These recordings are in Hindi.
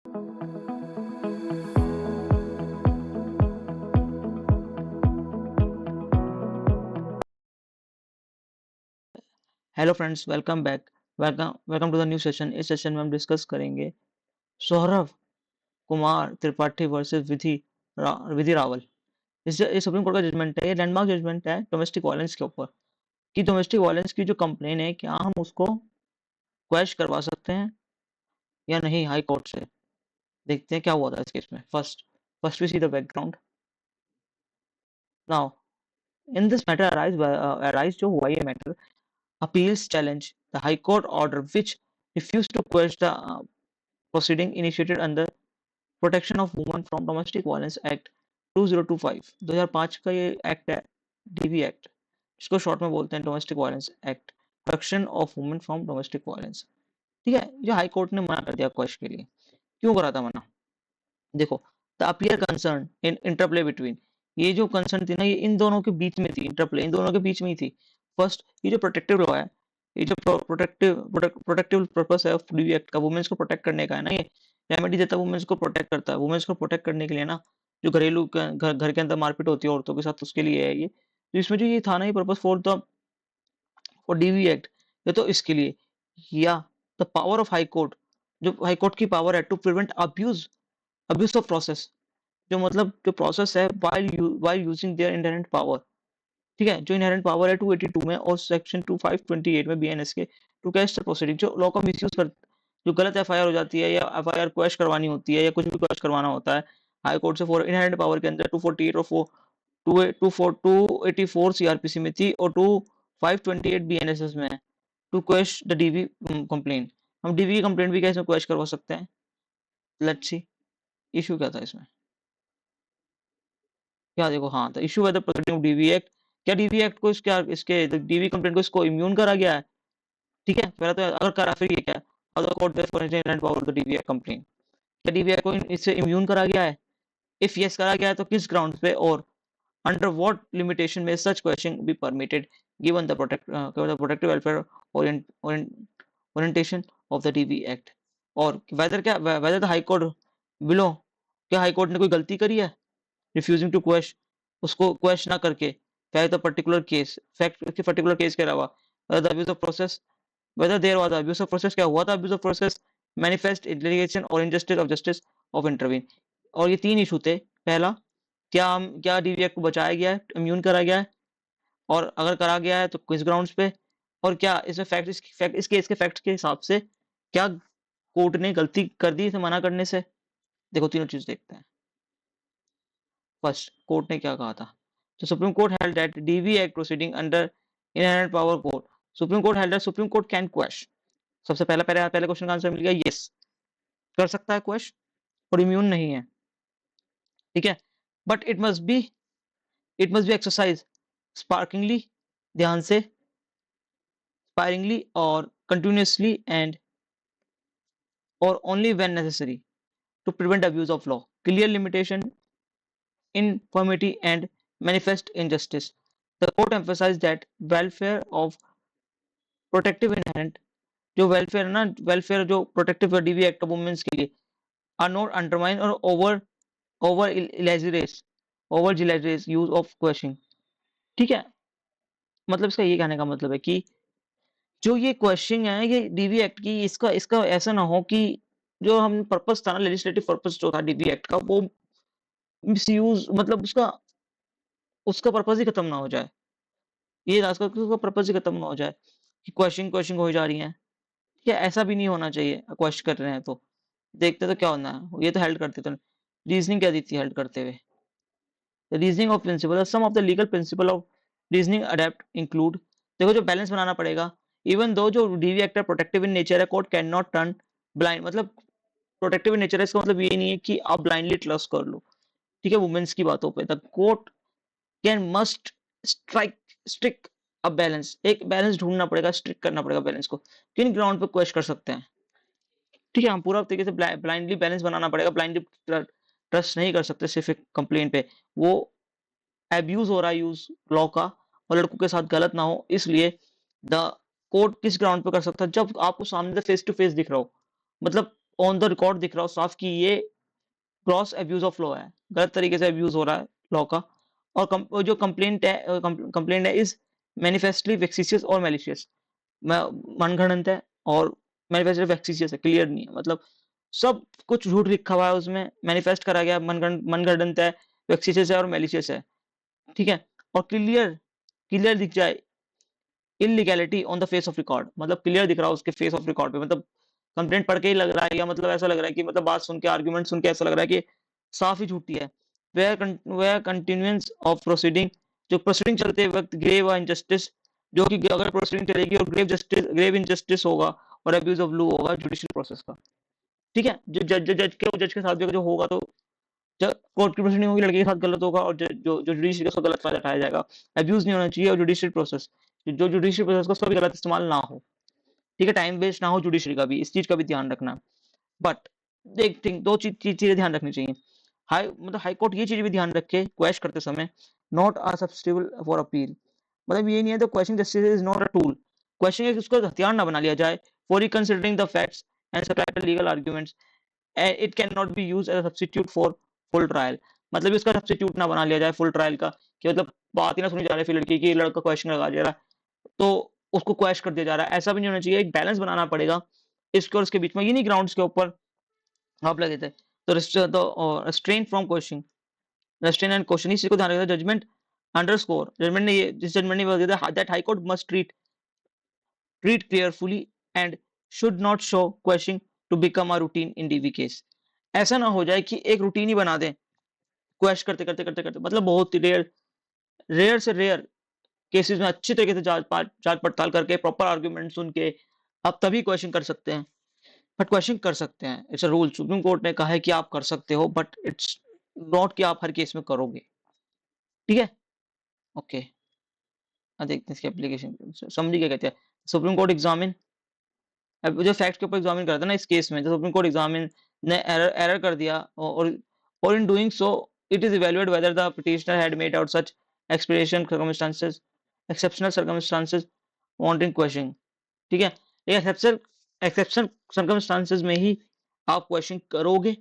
Hello friends, welcome back. Welcome to the new session. इस सेशन में हम डिस्कस करेंगे सौरभ कुमार त्रिपाठी वर्सेस विधि रावल। ये सुप्रीम कोर्ट का जजमेंट है, ये लैंडमार्क जजमेंट है डोमेस्टिक वायलेंस के ऊपर, कि डोमेस्टिक वायलेंस की जो कंप्लेन है क्या हम उसको क्वैश करवा सकते हैं या नहीं हाई कोर्ट से। देखते हैं क्या हुआ था इस केस में। First we see the background. Now in this matter arise जो हुआ ये matter, appeals challenge the High Court order which refused to quash the proceeding initiated under Protection of Women from Domestic Violence Act 2025। 2005 का ये एक्ट है, डीवी एक्ट, जिसको शॉर्ट में बोलते हैं domestic violence act, protection of women from domestic violence. ठीक है, जो हाई कोर्ट ने मना कर दिया क्वेश्चन के लिए। क्यों करा था मना? देखो, the appear concern in interplay between, ये जो कंसर्न थी ना, ये इन दोनों के बीच में थी, इंटरप्ले इन दोनों के बीच में ही थी। फर्स्ट, ये जो प्रोटेक्टिव लॉ है, ये जो प्रोटेक्टिव पर्पस है ऑफ डीवी एक्ट का, वुमेन्स को प्रोटेक्ट करने का है ना, ये रेमेडी देता है, वुमेन्स को प्रोटेक्ट करता है। वुमेन्स को प्रोटेक्ट करने के लिए ना, जो घरेलू घर के अंदर मारपीट होती है औरतों के साथ, उसके लिए है ये। तो इसमें जो ये था ना, ये पर्पस फॉर डीवी एक्ट, ये तो इसके लिए। या the power of High Court, जो हाई कोर्ट की पावर है to prevent abuse of process, जो मतलब जो प्रोसेस है while using their inherent power. ठीक है, जो इनहेरेंट पावर है 282 में और सेक्शन 2528 में बीएनएस के, टू कैश द प्रोसीडिंग, जो लॉ का मिसयूज कर, जो गलत एफआईआर हो जाती है या एफआईआर क्वैश करवानी होती है या कुछ भी क्वैश करवाना होता है हाई कोर्ट से, फॉर इनहेरेंट पावर के अंदर 248 और 284 सीआरपीसी में थी और 2528 बीएनएसएस में है, to quash the DV complaint. हम डीवी की कंप्लेंट भी कैसे क्वैश करवा सकते हैं? लेट्स सी इशू क्या था इसमें। क्या देखो, हाँ, द इशू है the proceeding of DV Act. क्या डीवी एक्ट को इसके डीवी कंप्लेंट को इसको इम्यून करा गया है? ठीक है, पहले तो अगर करा, फिर ये क्या, other court therefore inherent power of the DV Act complaint, क्या डीवी एक्ट को इससे इम्यून करा गया है? इफ यस करा गया है तो किस ग्राउंड पे और अंडर व्हाट लिमिटेशन में such question be permitted given the protective welfare orientation of the DV act. और whether the High Court below, क्या हाई कोर्ट ने कोई गलती करी है रिफ्यूजिंग टू क्वेश्चन, उसको क्वेश्चन ना करके, चाहे तो पर्टिकुलर केस फैक्ट के पर्टिकुलर केस के अलावा, the abuse of process, whether there was abuse of process, क्या हुआ था abuse of process, manifest delegation और injustice of justice of intervene। और ये तीन इशू थे। पहला, क्या डीवी एक्ट को बचाया गया है, इम्यून करा गया है, और अगर करा गया है तो किस ग्राउंड्स पे, और क्या इसमें इस केस के फैक्ट्स के हिसाब से क्या कोर्ट ने गलती कर दी इसे मना करने से। देखो, तीनों चीज देखते हैं। फर्स्ट, कोर्ट ने क्या कहा था? तो Supreme Court held that DV Act proceeding under inherent power court, Supreme Court held that Supreme Court can question. सबसे पहले क्वेश्चन का आंसर मिल गया, यस, कर सकता है क्वेश्चन, और इम्यून नहीं है। ठीक है, but it must be exercise sparingly, ध्यान से, स्पायरिंगली और कंटिन्यूअसली एंड और only when necessary to prevent abuse of law, clear limitation, infirmity and manifest injustice। The court emphasized that welfare of protective inherent, जो वेलफेयर ना, वेलफेयर जो प्रोटेक्टिव डीवी एक्ट वुमेन्स के लिए, आर नॉट अंडरमाइन और ओवर जिलेटरेस यूज ऑफ क्वेश्चन। ठीक है, मतलब इसका ये कहने का मतलब है कि जो ये क्वेश्चन है ये डीवी एक्ट की, इसका इसका ऐसा ना हो कि जो हम पर्पस था ना, लेजिस्लेटिव पर्पस जो था डीवी एक्ट का, वो मिसयूज, मतलब उसका उसका पर्पस ही खत्म ना हो जाए। ये रास्ता, उसका पर्पस ही खत्म ना हो जाए कि क्वेश्चन क्वेश्चन हो जा रही है। ठीक है, ऐसा भी नहीं होना चाहिए। क्वेश्चन कर रहे हैं तो देखते तो क्या होना है, ये तो हेल्ड करते तो रीजनिंग क्या दी थी हेल्ड करते हुए। The reasoning of principle, some of the legal principle of reasoning adapt include, देखो जो बैलेंस बनाना पड़ेगा, इवन दो जो डीवी एक्ट है प्रोटेक्टिव इन नेचर है, court can not turn blind, मतलब प्रोटेक्टिव इन नेचर है, इसका मतलब ये नहीं है कि आप ब्लाइंडली ट्रस्ट कर लो। ठीक है, वुमेन्स की बातों पे the court can must strike strict a balance, एक बैलेंस ढूंढना पड़ेगा, स्ट्रिक करना पड़ेगा बैलेंस को, किन ग्राउंड पे क्वेश्चन कर सकते हैं। ठीक है, हम पूरा तरीके से ब्लाइंडली बैलेंस बनाना पड़ेगा, ब्लाइंडली ट्रस्ट नहीं कर सकते सिर्फ एक कंप्लेंट पे। वो एब्यूज हो रहा है यूज लॉ का, और लड़कों के साथ गलत ना हो, इसलिए द कोर्ट किस ग्राउंड पे कर सकता है, जब आपको सामने से फेस टू फेस दिख रहा हो, मतलब ऑन द रिकॉर्ड दिख रहा हो साफ कि ये ग्रॉस अब्यूज ऑफ लॉ है, गलत तरीके से अब्यूज हो रहा है लॉ का, और जो कंप्लेंट है इज मैनिफेस्टली वेक्सिशियस और मैलिशियस, मनगढ़ंत है और मैनिफेस्टली वेक्सिशियस है, क्लियर नहीं है, मतलब सब कुछ झूठ लिखा हुआ है उसमें, मैनिफेस्ट करा गया, मनगढ़ंत है, वेक्सिशियस है और मैलिशियस है, ठीक है। और क्लियर क्लियर दिख जाए illegality on the face of record, मतलब क्लियर दिख रहा है उसके फेस ऑफ रिकॉर्ड पे, मतलब कंप्लेंट पढ़ के ही लग रहा है, या मतलब ऐसा लग रहा है कि मतलब बात सुन के, आर्गुमेंट सुन के ऐसा लग रहा है कि साफ ही झूठी है। वेयर कंटिन्यूएंस ऑफ प्रोसीडिंग, जो प्रोसीडिंग चलते वक्त ग्रेव इनजस्टिस, जो कि अगर प्रोसीडिंग चलेगी और ग्रेव इनजस्टिस होगा और अब्यूज ऑफ लॉ होगा जुडिशियल प्रोसेस का, ठीक है। जो जज के साथ भी जो होगा, तो कोर्ट की प्रोसीडिंग होगी, लड़के के साथ गलत होगा, और जो जुडिशियल उसका गलत फायदा उठाया जाएगा। अब्यूज नहीं होना चाहिए, और जुडिशियल प्रोसेस, जो जुडिशियल प्रोसेस का उसका भी गलत इस्तेमाल ना हो, ठीक है, टाइम वेस्ट ना हो जुडिशरी का भी, इस चीज का भी ध्यान रखना। बट एक थिंग, दो चीजें ध्यान रखनी चाहिए। हाई कोर्ट ये चीज भी ध्यान रखे क्वेश्चन करते समय, not are substitutable for appeal, मतलब ये नहीं है तो question justice is not a tool, question है कि उसको हथियार ना बना लिया जाए for reconsidering the facts and subtract legal arguments, it can not be used as a substitute for full trial, मतलब इसका सब्स्टिट्यूट ना बना लिया जाए फुल ट्रायल का, कि मतलब बात ही ना सुनी जा रही फिर लड़की की, लड़का क्वेश्चन लगा दे रहा है तो उसको क्वेश कर दिया जा रहा है, ऐसा भी नहीं होना चाहिए, एक बैलेंस बनाना पड़ेगा इसके और इसके बीच में, ये नहीं ग्राउंड्स के ऊपर आप लगे थे, तो restrain from question, restrain and question, इसी को ध्यान रखना। जजमेंट अंडरस्कोर, जजमेंट ने ये, जिस जजमेंट ने बोल दिया that High Court must treat carefully and should not show question to become a routine in DV case, ऐसा ना हो जाए कि एक रूटीन ही बना दें क्वेश करते करते करते करते, मतलब बहुत ही रेयर से रेयर केसेस में अच्छी तरीके से जांच पड़ताल करके प्रॉपर आर्गुमेंट सुन के आप तभी क्वेश्चन कर सकते हैं, बट क्वेश्चन कर सकते हैं, it's a rule, supreme Court ने कहा है कि आप कर सकते हो, बट इट्स नॉट कि आप हर केस में करोगे, ठीक है। ओके, अब देखते हैं इसकी एप्लीकेशन, समझी क्या कहते हैं। सुप्रीम कोर्ट एग्जामिन, अब जो फैक्ट के ऊपर एग्जामिन करता है ना, इस केस में जो सुप्रीम कोर्ट एग्जामिन ने एरर कर दिया, और in doing so it is evaluate weather the petitioner had made out such exceptional circumstances wanting question, ठीक है, ये एक्सेप्शन सर्कमस्टांसेस में ही आप क्वेश्चन करोगे,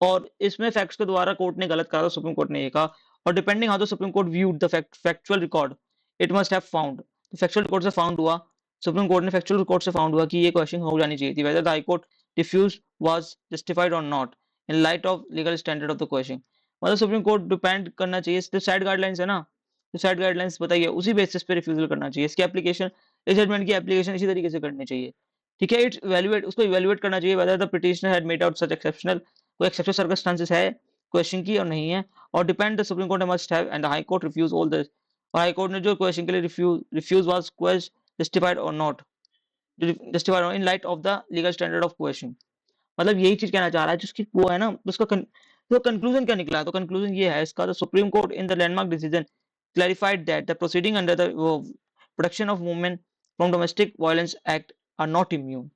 और इसमें फैक्ट्स के द्वारा कोर्ट ने गलत कहा, सुप्रीम कोर्ट ने ये कहा, और depending how the Supreme Court viewed the factual record it must have found, factual record से फाउंड हुआ, सुप्रीम कोर्ट ने फैक्चुअल रिकॉर्ड से फाउंड हुआ कि ये क्वेश्चन हो जानी चाहिए थी, whether the High Court refuse was justified और not in light of legal standard of the question, मतलब सुप्रीम कोर्ट डिपेंड करना चाहिए, जो साइड गाइडलाइंस है ना, जो साइड गाइडलाइंस बताइए उसी बेसिस पे रिफ्यूजल करना चाहिए, इसकी एप्लीकेशन, इस जजमेंट की एप्लीकेशन इसी तरीके से करनी चाहिए, ठीक है। इट्स इवैल्यूएट, उसको इवैल्यूएट करना चाहिए whether the petitioner had made out such exceptional, कोई एक्सेप्शनल सर्कमस्टेंसेस है क्वेश्चन की और नहीं है, और depend the Supreme Court must have and the High Court refuse all this, और हाई कोर्ट ने जो क्वेश्चन के लिए रिफ्यूज वाज क्वेश्चन जस्टिफाइड और not, justified in light of the legal standard of question, मतलब यही चीज कहना चाह रहा है, जिसकी वो है ना उसका तो कंक्लूजन क्या निकला, तो कंक्लूजन ये है इसका, the Supreme court in the landmark decision clarified that the proceeding under the protection of women from domestic violence act are not immune,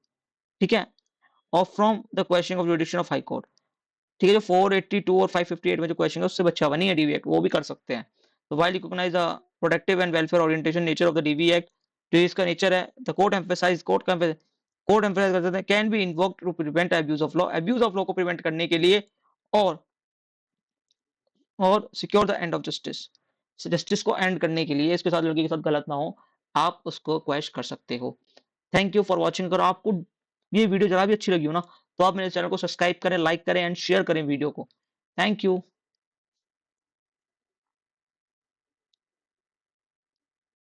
ठीक है, और from the question of जुडिक्शन of High court, ठीक है, जो 482 और 558 में जो क्वेश्चन है उससे बचा हुआ नहीं है डीवी एक्ट, वो भी कर सकते हैं, तो while recognise the protective and welfare orientation nature of the DV Act, जो इसका नेचर है, द कोर्ट एम्फेसाइज करते हैं can be invoked to prevent abuse of law को प्रिवेंट करने के लिए, और secure the end of justice, justice को एंड करने के लिए, इसके साथ लड़की के साथ गलत ना हो, आप उसको क्वेश्चन कर सकते हो। Thank you for watching. अगर आपको ये वीडियो जरा भी अच्छी लगी हो ना, तो आप मेरे चैनल को सब्सक्राइब करें, लाइक करें एंड शेयर करें वीडियो को। Thank you.